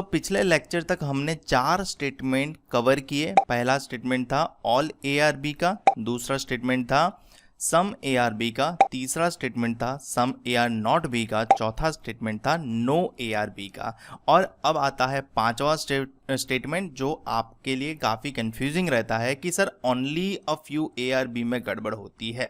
पिछले लेक्चर तक हमने 4 स्टेटमेंट कवर किए। पहला स्टेटमेंट था ऑल ए आर बी का, दूसरा स्टेटमेंट था सम ए आर बी का, तीसरा स्टेटमेंट था सम ए आर नॉट बी का, चौथा स्टेटमेंट था नो ए आर बी का। और अब आता है पांचवा स्टेटमेंट जो आपके लिए काफ़ी कंफ्यूजिंग रहता है कि sir only a few A are B में गड़बड़ होती है।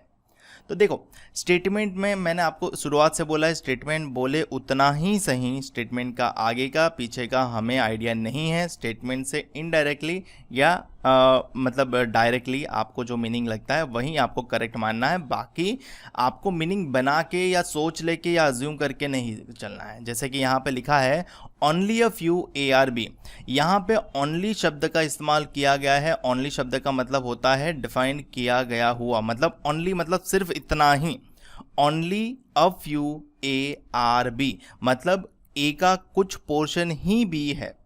तो देखो, स्टेटमेंट में मैंने आपको शुरुआत से बोला है स्टेटमेंट बोले उतना ही सही। स्टेटमेंट का आगे का पीछे का हमें आइडिया नहीं है। स्टेटमेंट से इनडायरेक्टली या मतलब डायरेक्टली आपको जो मीनिंग लगता है वही आपको करेक्ट मानना है। बाकी आपको मीनिंग बना के या सोच लेके या अज्यूम करके नहीं चलना है। जैसे कि यहाँ पे लिखा है only a few A are B. यहाँ पे ओनली शब्द का इस्तेमाल किया गया है। ओनली शब्द का मतलब होता है डिफाइन किया गया हुआ, मतलब ओनली मतलब सिर्फ इतना ही। Only a few A are B मतलब ए का कुछ पोर्शन ही बी है।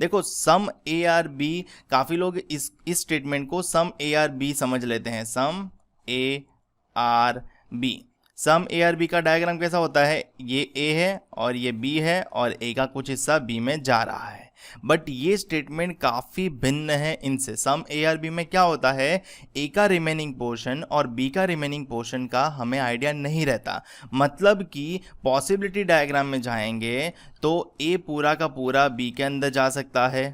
देखो, सम ए आर बी, काफ़ी लोग इस स्टेटमेंट को सम ए आर बी समझ लेते हैं। Some A are B, some A are B का डायग्राम कैसा होता है? ये ए है और ये बी है और ए का कुछ हिस्सा बी में जा रहा है। बट ये स्टेटमेंट काफ़ी भिन्न है इनसे। सम ए आर बी में क्या होता है, ए का रिमेनिंग पोर्शन और बी का रिमेनिंग पोर्शन का हमें आइडिया नहीं रहता। मतलब कि पॉसिबिलिटी डायग्राम में जाएंगे तो ए पूरा का पूरा बी के अंदर जा सकता है,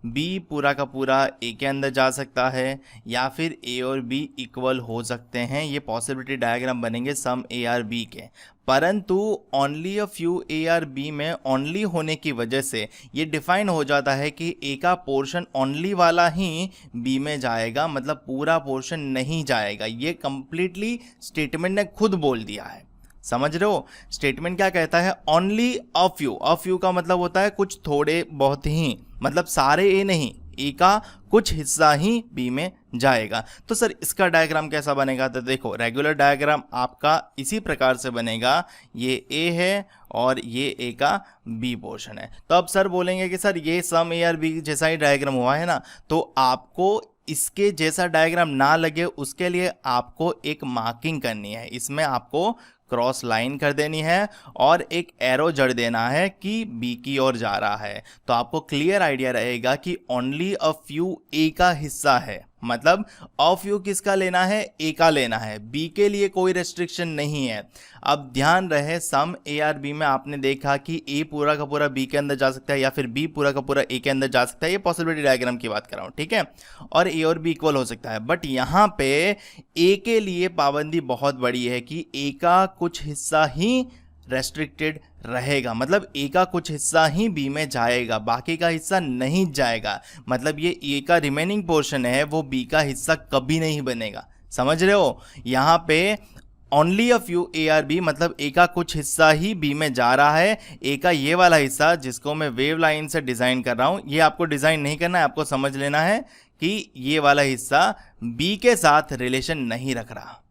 बी पूरा का पूरा ए के अंदर जा सकता है, या फिर ए और बी इक्वल हो सकते हैं। ये पॉसिबिलिटी डायग्राम बनेंगे सम ए आर बी के। परंतु only a few A are B में ओनली होने की वजह से ये डिफाइन हो जाता है कि ए का पोर्शन ओनली वाला ही बी में जाएगा, मतलब पूरा पोर्शन नहीं जाएगा। ये कंप्लीटली स्टेटमेंट ने खुद बोल दिया है। समझ रहे हो? स्टेटमेंट क्या कहता है? Only a few. A few का मतलब होता है कुछ थोड़े बहुत ही, मतलब सारे ए नहीं, ए का कुछ हिस्सा ही बी में जाएगा। तो सर इसका डायग्राम कैसा बनेगा? तो देखो, रेगुलर डायग्राम आपका इसी प्रकार से बनेगा। ये ए है और ये ए का बी पोर्शन है। तो अब सर बोलेंगे कि सर ये सम ए आर बी जैसा ही डायग्राम हुआ है ना, तो आपको इसके जैसा डायग्राम ना लगे उसके लिए आपको एक मार्किंग करनी है। इसमें आपको क्रॉस लाइन कर देनी है और एक एरो जड़ देना है कि बी की ओर जा रहा है। तो आपको क्लियर आइडिया रहेगा कि ओनली अ फ्यू ए का हिस्सा है। मतलब अ फ्यू किसका लेना है? ए का लेना है। बी के लिए कोई रेस्ट्रिक्शन नहीं है। अब ध्यान रहे, सम ए आर बी में आपने देखा कि ए पूरा का पूरा बी के अंदर जा सकता है या फिर बी पूरा का पूरा ए के अंदर जा सकता है। ये पॉसिबिलिटी डायग्राम की बात कर रहा हूं, ठीक है? और ए और बी इक्वल हो सकता है। बट यहाँ पे ए के लिए पाबंदी बहुत बड़ी है कि ए का कुछ हिस्सा ही रेस्ट्रिक्टेड रहेगा, मतलब ए का कुछ हिस्सा ही बी में जाएगा, बाकी का हिस्सा नहीं जाएगा। मतलब ये ए का रिमेनिंग पोर्शन है, वो बी का हिस्सा कभी नहीं बनेगा। समझ रहे हो? यहाँ पे only a few A are B मतलब ए का कुछ हिस्सा ही बी में जा रहा है। ए का ये वाला हिस्सा जिसको मैं वेव लाइन से डिजाइन कर रहा हूं, ये आपको डिजाइन नहीं करना है, आपको समझ लेना है कि ये वाला हिस्सा बी के साथ रिलेशन नहीं रख रहा।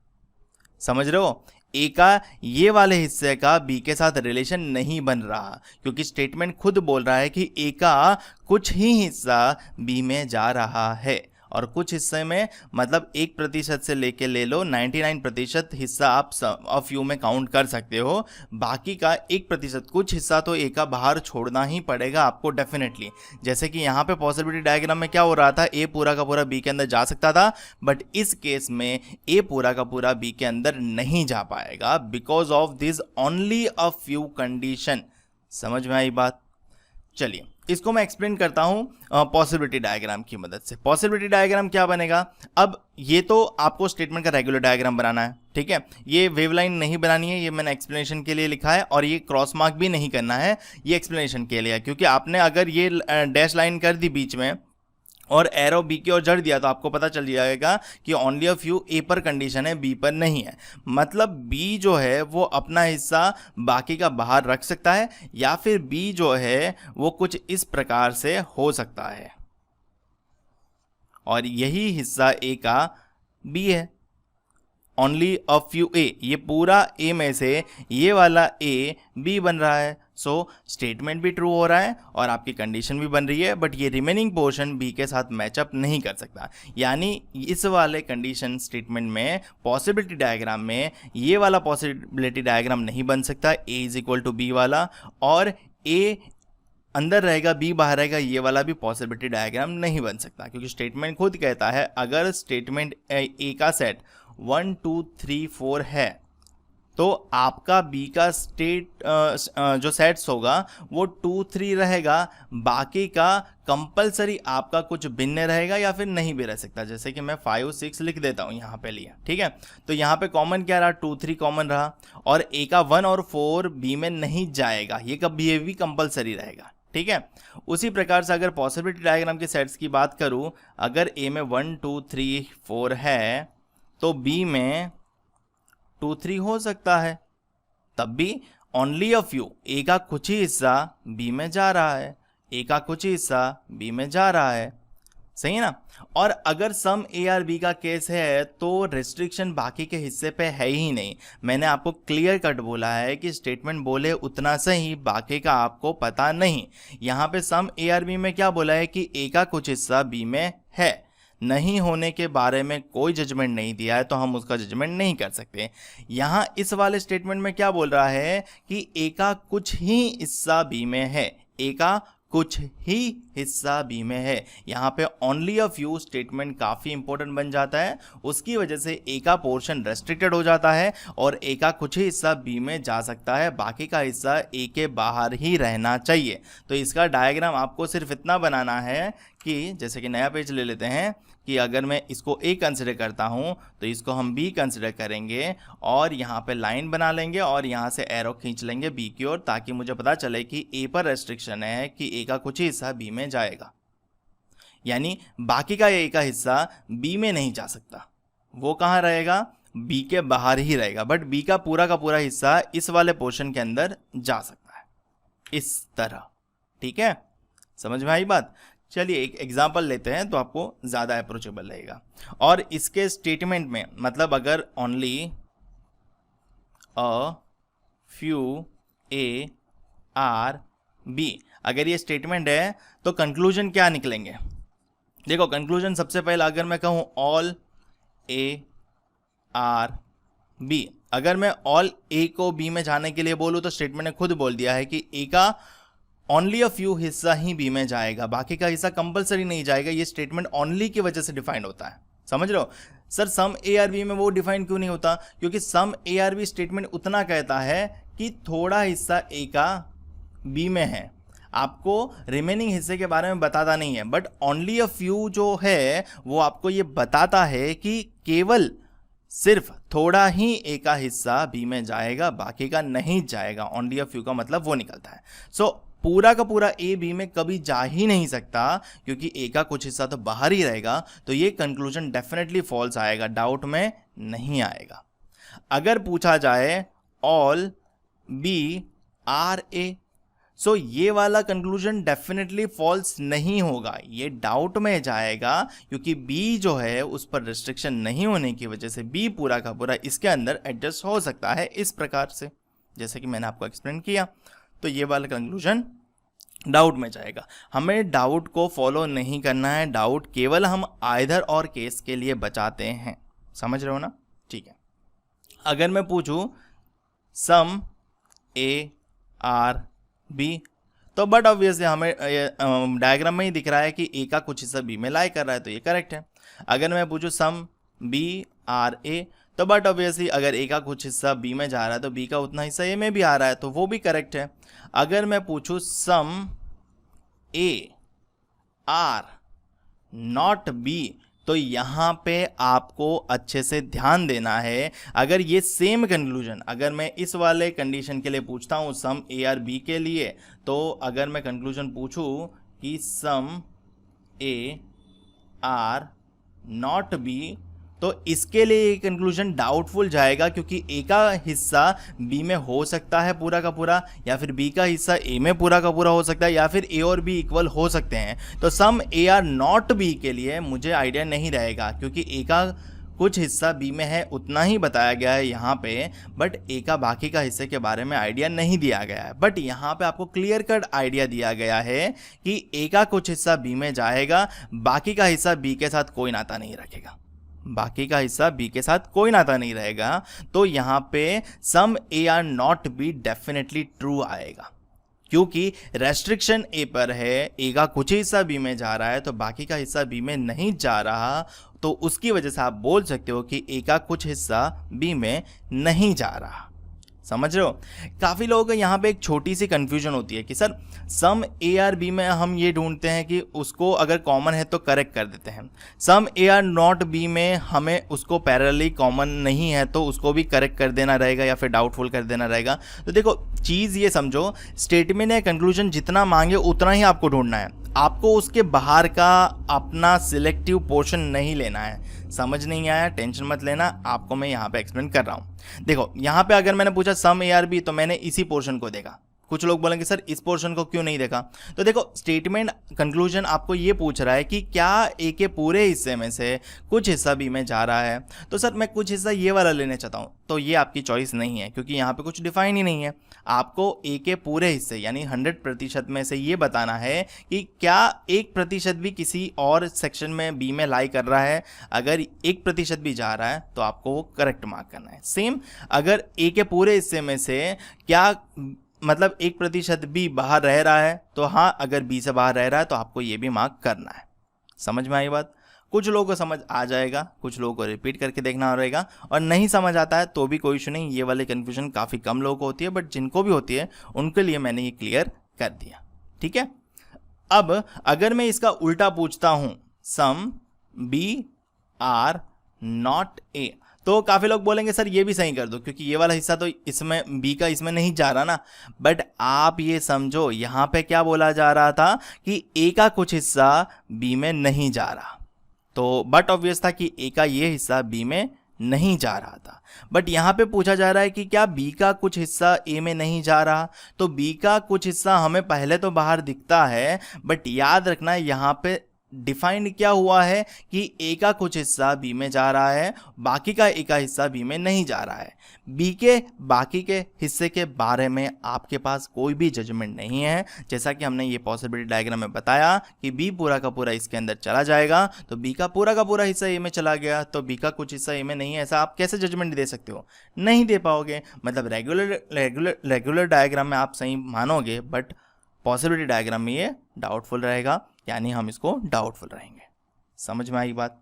समझ रहे हो? ए का ये वाले हिस्से का बी के साथ रिलेशन नहीं बन रहा, क्योंकि स्टेटमेंट खुद बोल रहा है कि ए का कुछ ही हिस्सा बी में जा रहा है। और कुछ हिस्से में मतलब 1% से लेके ले लो 99% हिस्सा आप अ फ्यू में काउंट कर सकते हो। बाकी का 1%, कुछ हिस्सा तो ए का बाहर छोड़ना ही पड़ेगा आपको डेफिनेटली। जैसे कि यहाँ पे पॉसिबिलिटी डायग्राम में क्या हो रहा था, ए पूरा का पूरा बी के अंदर जा सकता था, बट इस केस में ए पूरा का पूरा बी के अंदर नहीं जा पाएगा because of this only a few condition. समझ में आई बात? चलिए इसको मैं एक्सप्लेन करता हूं पॉसिबिलिटी डायग्राम की मदद से। पॉसिबिलिटी डायग्राम क्या बनेगा? अब ये तो आपको स्टेटमेंट का रेगुलर डायग्राम बनाना है, ठीक है? ये वेवलाइन नहीं बनानी है, ये मैंने एक्सप्लेनेशन के लिए लिखा है। और ये क्रॉस मार्क भी नहीं करना है, ये एक्सप्लेनेशन के लिए है। क्योंकि आपने अगर ये डैश लाइन कर दी बीच में और एरो बी की ओर जड़ दिया तो आपको पता चल जाएगा कि ओनली अ फ्यू ए पर कंडीशन है, बी पर नहीं है। मतलब बी जो है वो अपना हिस्सा बाकी का बाहर रख सकता है, या फिर बी जो है वो कुछ इस प्रकार से हो सकता है और यही हिस्सा ए का बी है। ओनली अ फ्यू ए, ये पूरा ए में से ये वाला ए बी बन रहा है। सो स्टेटमेंट भी ट्रू हो रहा है और आपकी कंडीशन भी बन रही है, बट ये रिमेनिंग पोर्शन बी के साथ मैचअप नहीं कर सकता। यानी इस वाले कंडीशन स्टेटमेंट में पॉसिबिलिटी डायग्राम में ये वाला पॉसिबिलिटी डायग्राम नहीं बन सकता, ए इज इक्वल टू बी वाला। और ए अंदर रहेगा, बी बाहर रहेगा, ये वाला भी पॉसिबिलिटी डायग्राम नहीं बन सकता, क्योंकि स्टेटमेंट खुद कहता है अगर स्टेटमेंट ए का सेट 1 2 3 4 है तो आपका बी का जो सेट्स होगा वो 2 3 रहेगा, बाकी का कंपलसरी आपका कुछ भिन्न रहेगा या फिर नहीं भी रह सकता। जैसे कि मैं 5 6 लिख देता हूँ यहाँ पे लिया, ठीक है। तो यहाँ पे कॉमन क्या रहा, 2 3 कॉमन रहा, और ए का 1 और 4 बी में नहीं जाएगा, ये कभी भी कंपलसरी रहेगा, ठीक है। उसी प्रकार से अगर पॉसिबिलिटी डायग्राम के सेट्स की बात करूं, अगर ए में 1 2 3 4 है तो बी में 2 3 हो सकता है, तब भी ओनली अ फ्यू, ए का कुछ ही हिस्सा बी में जा रहा है, ए का कुछ ही हिस्सा बी में जा रहा है, सही है ना। और अगर सम ए आर बी का केस है तो रेस्ट्रिक्शन बाकी के हिस्से पे है ही नहीं। मैंने आपको क्लियर कट बोला है कि स्टेटमेंट बोले उतना सही, बाकी का आपको पता नहीं। यहाँ पे सम ए आर बी में क्या बोला है कि ए का कुछ हिस्सा बी में है, नहीं होने के बारे में कोई जजमेंट नहीं दिया है तो हम उसका जजमेंट नहीं कर सकते। यहाँ इस वाले स्टेटमेंट में क्या बोल रहा है कि ए का कुछ ही हिस्सा बी में है, ए का कुछ ही हिस्सा बी में है। यहाँ पे ओनली अ फ्यू स्टेटमेंट काफ़ी इंपॉर्टेंट बन जाता है, उसकी वजह से ए का पोर्शन रेस्ट्रिक्टेड हो जाता है और ए का कुछ ही हिस्सा बी में जा सकता है, बाकी का हिस्सा ए के बाहर ही रहना चाहिए। तो इसका डायग्राम आपको सिर्फ इतना बनाना है कि जैसे कि नया पेज ले लेते हैं कि अगर मैं इसको ए कंसिडर करता हूँ तो इसको हम बी कंसिडर करेंगे और यहाँ पे लाइन बना लेंगे और यहाँ से एरो खींच लेंगे बी की ओर, ताकि मुझे पता चले कि ए पर रेस्ट्रिक्शन है कि ए का कुछ ही हिस्सा बी में जाएगा, यानी बाकी का ए का हिस्सा बी में नहीं जा सकता, वो कहाँ रहेगा, बी के बाहर ही रहेगा। बट बी का पूरा हिस्सा इस वाले पोर्शन के अंदर जा सकता है, इस तरह, ठीक है। समझ में आई बात। चलिए एक एग्जाम्पल लेते हैं तो आपको ज़्यादा अप्रोचेबल रहेगा। और इसके स्टेटमेंट में मतलब अगर only a few A are B, अगर ये स्टेटमेंट है तो कंक्लूजन क्या निकलेंगे। देखो कंक्लूजन सबसे पहले अगर मैं कहूँ ऑल ए आर बी, अगर मैं ऑल ए को बी में जाने के लिए बोलूँ तो स्टेटमेंट ने खुद बोल दिया है कि ए का ओनली अ फ्यू हिस्सा ही बी में जाएगा, बाकी का हिस्सा कंपलसरी नहीं जाएगा। ये स्टेटमेंट ओनली की वजह से डिफाइंड होता है, समझ रहे हो। Sir some A are B में वो डिफाइंड क्यों नहीं होता, क्योंकि some A are B statement उतना कहता है कि थोड़ा हिस्सा ए का बी में है, आपको रिमेनिंग हिस्से के बारे में बताता नहीं है। बट ओनली अ फ्यू जो है वो आपको ये बताता है कि केवल सिर्फ थोड़ा ही ए का हिस्सा बी में जाएगा, बाकी का नहीं जाएगा। ओनली अ फ्यू का मतलब वो निकलता है। सो पूरा का पूरा ए बी में कभी जा ही नहीं सकता, क्योंकि ए का कुछ हिस्सा तो बाहर ही रहेगा। तो ये कंक्लूजन डेफिनेटली फॉल्स आएगा, डाउट में नहीं आएगा। अगर पूछा जाए ऑल बी आर ए, सो ये वाला कंक्लूजन डेफिनेटली फॉल्स नहीं होगा, ये डाउट में जाएगा, क्योंकि बी जो है उस पर रिस्ट्रिक्शन नहीं होने की वजह से बी पूरा का पूरा इसके अंदर एडजस्ट हो सकता है इस प्रकार से, जैसे कि मैंने आपको एक्सप्लेन किया। तो ये वाला कंक्लूजन डाउट में जाएगा। हमें डाउट को फॉलो नहीं करना है, डाउट केवल हम आइदर और केस के लिए बचाते हैं, समझ रहे हो ना, ठीक है। अगर मैं पूछूं सम ए आर बी, तो बट ऑब्वियसली हमें डायग्राम में ही दिख रहा है कि ए का कुछ हिस्सा बी में लाई कर रहा है, तो ये करेक्ट है। अगर मैं पूछूं सम बी आर ए, तो बट ऑब्वियसली अगर ए का कुछ हिस्सा बी में जा रहा है तो बी का उतना हिस्सा ए में भी आ रहा है, तो वो भी करेक्ट है। अगर मैं पूछूं सम ए आर नॉट बी, तो यहाँ पे आपको अच्छे से ध्यान देना है। अगर ये सेम कंक्लूजन अगर मैं इस वाले कंडीशन के लिए पूछता हूँ सम ए आर बी के लिए, तो अगर मैं कंक्लूजन पूछूँ कि सम ए आर नॉट बी, तो इसके लिए ये कंक्लूजन डाउटफुल जाएगा, क्योंकि ए का हिस्सा बी में हो सकता है पूरा का पूरा, या फिर बी का हिस्सा ए में पूरा का पूरा हो सकता है, या फिर ए और बी इक्वल हो सकते हैं। तो सम ए आर नॉट बी के लिए मुझे आइडिया नहीं रहेगा, क्योंकि ए का कुछ हिस्सा बी में है उतना ही बताया गया है यहाँ पे, बट ए का बाकी का हिस्से के बारे में आइडिया नहीं दिया गया है। बट यहाँ पे आपको क्लियर कट आइडिया दिया गया है कि ए का कुछ हिस्सा बी में जाएगा, बाकी का हिस्सा बी के साथ कोई नाता नहीं रखेगा, बाकी का हिस्सा बी के साथ कोई नाता नहीं रहेगा। तो यहाँ पे some A are not B definitely true आएगा, क्योंकि रेस्ट्रिक्शन ए पर है, ए का कुछ हिस्सा बी में जा रहा है तो बाकी का हिस्सा बी में नहीं जा रहा, तो उसकी वजह से आप बोल सकते हो कि ए का कुछ हिस्सा बी में नहीं जा रहा। समझ रहे हो? काफ़ी लोगों को यहाँ पे एक छोटी सी कंफ्यूजन होती है कि sir some A are B में हम ये ढूंढते हैं कि उसको अगर कॉमन है तो करेक्ट कर देते हैं, some A are not B में हमें उसको पैरेलली कॉमन नहीं है तो उसको भी करेक्ट कर देना रहेगा या फिर डाउटफुल कर देना रहेगा। तो देखो चीज़ ये समझो, स्टेटमेंट या कंक्लूजन जितना मांगे उतना ही आपको ढूंढना है, आपको उसके बाहर का अपना सिलेक्टिव पोर्शन नहीं लेना है। समझ नहीं आया टेंशन मत लेना, आपको मैं यहाँ पे एक्सप्लेन कर रहा हूँ। देखो यहाँ पे अगर मैंने पूछा सम ए आर बी तो मैंने इसी पोर्शन को देखा, कुछ लोग बोलेंगे सर इस पोर्शन को क्यों नहीं देखा, तो देखो स्टेटमेंट कंक्लूजन आपको ये पूछ रहा है कि क्या ए के पूरे हिस्से में से कुछ हिस्सा बी में जा रहा है, तो सर मैं कुछ हिस्सा ये वाला लेना चाहता हूँ, तो ये आपकी चॉइस नहीं है क्योंकि यहाँ पे कुछ डिफाइन ही नहीं है। आपको ए के पूरे हिस्से यानी 100% में से ये बताना है कि क्या 1% भी किसी और सेक्शन में बी में लाई कर रहा है। अगर 1% भी जा रहा है तो आपको वो करेक्ट मार्क करना है। सेम अगर ए के पूरे हिस्से में से क्या मतलब 1% भी बाहर रह रहा है तो हाँ, अगर बी से बाहर रह रहा है तो आपको ये भी मार्क करना है। समझ में आई बात? कुछ लोगों को समझ आ जाएगा, कुछ लोगों को रिपीट करके देखना रहेगा, और नहीं समझ आता है तो भी कोई इशू नहीं। ये वाली कन्फ्यूजन काफ़ी कम लोगों को होती है, बट जिनको भी होती है उनके लिए मैंने ये क्लियर कर दिया। ठीक है, अब अगर मैं इसका उल्टा पूछता हूँ some B are not A, तो काफ़ी लोग बोलेंगे सर ये भी सही कर दो क्योंकि ये वाला हिस्सा तो इसमें बी का इसमें नहीं जा रहा ना। बट आप ये समझो यहाँ पे क्या बोला जा रहा था कि ए का कुछ हिस्सा बी में नहीं जा रहा, तो बट ऑब्वियस था कि ए का ये हिस्सा बी में नहीं जा रहा था। बट यहाँ पे पूछा जा रहा है कि क्या बी का कुछ हिस्सा ए में नहीं जा रहा, तो बी का कुछ हिस्सा हमें पहले तो बाहर दिखता है, बट याद रखना यहाँ पे डिफाइंड क्या हुआ है कि ए का कुछ हिस्सा बी में जा रहा है, बाकी का ए का हिस्सा बी में नहीं जा रहा है। बी के बाकी के हिस्से के बारे में आपके पास कोई भी जजमेंट नहीं है। जैसा कि हमने ये पॉसिबिलिटी डायग्राम में बताया कि बी पूरा का पूरा इसके अंदर चला जाएगा, तो बी का पूरा हिस्सा ए में चला गया तो बी का कुछ हिस्सा ए में नहीं है, ऐसा आप कैसे जजमेंट दे सकते हो? नहीं दे पाओगे। मतलब रेगुलर डायग्राम में आप सही मानोगे, बट पॉसिबिलिटी डायग्राम में ये डाउटफुल रहेगा, यानी हम इसको डाउटफुल रहेंगे। समझ में आई बात?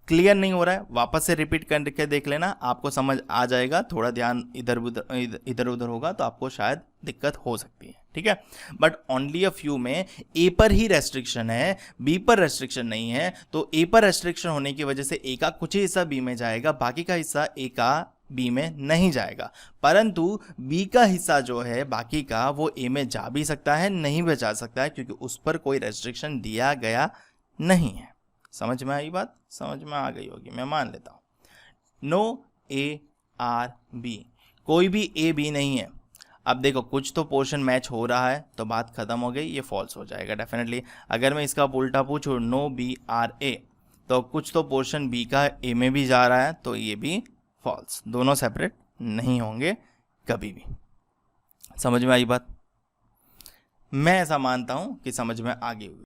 क्लियर नहीं हो रहा है वापस से रिपीट करके देख लेना, आपको समझ आ जाएगा। थोड़ा ध्यान इधर उधर होगा तो आपको शायद दिक्कत हो सकती है। ठीक है, बट ओनली अ फ्यू में ए पर ही रेस्ट्रिक्शन है, बी पर रेस्ट्रिक्शन नहीं है। तो ए पर रेस्ट्रिक्शन होने की वजह से ए का कुछ ही हिस्सा बी में जाएगा, बाकी का हिस्सा ए का बी में नहीं जाएगा। परंतु बी का हिस्सा जो है बाकी का वो ए में जा भी सकता है, नहीं भी जा सकता है, क्योंकि उस पर कोई रेस्ट्रिक्शन दिया गया नहीं है। समझ में आई बात? समझ में आ गई होगी, मैं मान लेता हूं। नो ए आर बी, कोई भी ए बी नहीं है। अब देखो कुछ तो पोर्शन मैच हो रहा है तो बात खत्म हो गई, ये फॉल्स हो जाएगा डेफिनेटली। अगर मैं इसका उल्टा पूछूं नो बी आर ए, तो कुछ तो पोर्शन बी का ए में भी जा रहा है, तो ये भी फॉल्स। दोनों सेपरेट नहीं होंगे कभी भी। समझ में आई बात? मैं ऐसा मानता हूं कि समझ में आ गई होगी।